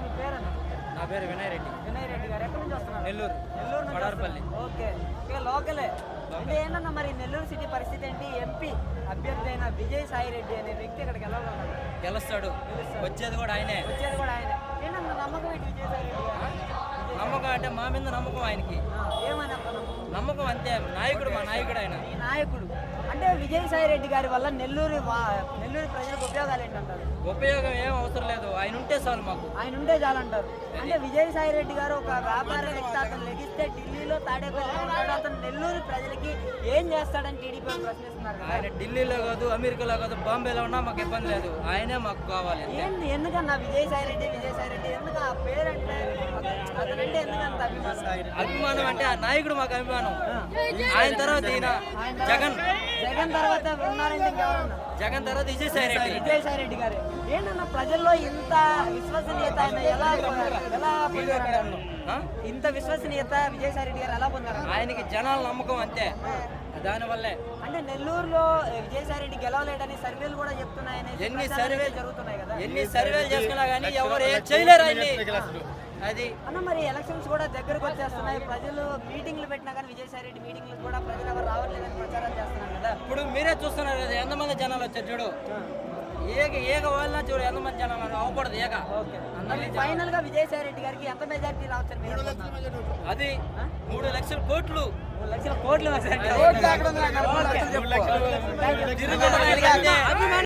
మీ పేరన్నా? నా పేరు వినయ్ రెడ్డి. వినయ్ రెడ్డి గారు ఎక్కడి నుంచి వస్తున్నారు? నెల్లూరు. నెల్లూరు నుంచి వడారపల్లి. వస్తున్నారు. ఓకే, ఇక లోకలే. అంటే ఏంటన్నా మరి నెల్లూరు సిటీ పరిస్థితి ఏంటి? ఎంపీ అభ్యర్థి అయిన విజయసాయి రెడ్డి అనే వ్యక్తి ఇక్కడికి వెళ్ళాలన్నాడు. గెలుస్తాడు. వచ్చేది కూడా ఆయనే. వచ్చేది కూడా ఆయన. ఏంటన్నా నమ్మకం ఏంటి విజయసాయి రెడ్డి గారు? నమ్మకం అంటే మా మీద నమ్మకం ఆయనకి. ఏమని అంత నమ్మకం? నమ్మకం అంతే. నాయకుడు, మా నాయకుడు ఆయన. ఈ నాయకుడు అంటే విజయసాయి రెడ్డి గారి వల్ల నెల్లూరు ప్రజలకు ఉపయోగాలు ఏంటంటారు? ఉపయోగం ఏం అవసరం లేదు, ఆయన ఉంటే చాలు మాకు. ఆయన ఉంటే చాలంటారు. అంటే విజయసాయి రెడ్డి గారు ఒక వ్యాపారవేత్త, అతను లెగిస్తే ఢిల్లీలో తాడేపల్లిలో ఉంటాడు, అతను నెల్లూరు ప్రజలకి ఏం చేస్తాడని టీడీపీ ప్రశ్నిస్తున్నారు కదా. ఆయన ఢిల్లీలో కాదు, అమెరికాలో కాదు, బాంబేలో ఉన్నా మాకు ఇబ్బంది లేదు, ఆయనే మాకు కావాలి. ఏంటి ఎందుకన్నా విజయసాయి రెడ్డి ఎందుకు ఆ పేరంటే అతనంటే ఎందుకంత అభిమానం అంటే ఆ నాయకుడు మాకు అభిమానం. ఆయన తర్వాత ఈయన జగన్. జగన్ తర్వాత ఉన్నారంటే ఇంకెవరన్నా? జగన్ తర్వాత విజయసాయి రెడ్డి. విజయసాయి రెడ్డి గారు ఏంటన్నా ప్రజల్లో ఇంత విశ్వసనీయత ఆయన ఎలా పొందారు? ఇంత విశ్వసనీయత విజయసాయి రెడ్డి గారు ఎలా పొందారు? ఆయనకి జనాల నమ్మకం అంతే, దానివల్లే. అంటే నెల్లూరులో విజయసాయి రెడ్డి గెలవలేడని సర్వేలు కూడా చెప్తున్నాయని ఎన్ని సర్వేలు జరుగుతున్నాయి కదా. ఎన్ని సర్వేలు చేసుకున్నా కానీ ఎవరు ఏం చేయలేరు ఆయన్ని. అది అన్న మరి ఎలక్షన్స్ కూడా దగ్గరకు వచ్చేస్తున్నాయి. ప్రజలు మీటింగ్లు పెట్టినా కానీ విజయసాయి రెడ్డి మీటింగ్లు కూడా ప్రజలు ఎవరు రావట్లేదని ప్రచారం చేస్తున్నారు కదా. ఇప్పుడు మీరే చూస్తున్నారు కదా ఎంతమంది జనాలు వచ్చారు చూడు. ఏక వాళ్ళ చూడు ఎంతమంది జనాలు అవకూడదు. ఫైనల్ గా విజయసాయి రెడ్డి గారికి ఎంత మెజార్టీ రావచ్చు? అది 3 లక్షల కోట్లు. 3 లక్షల కోట్లు.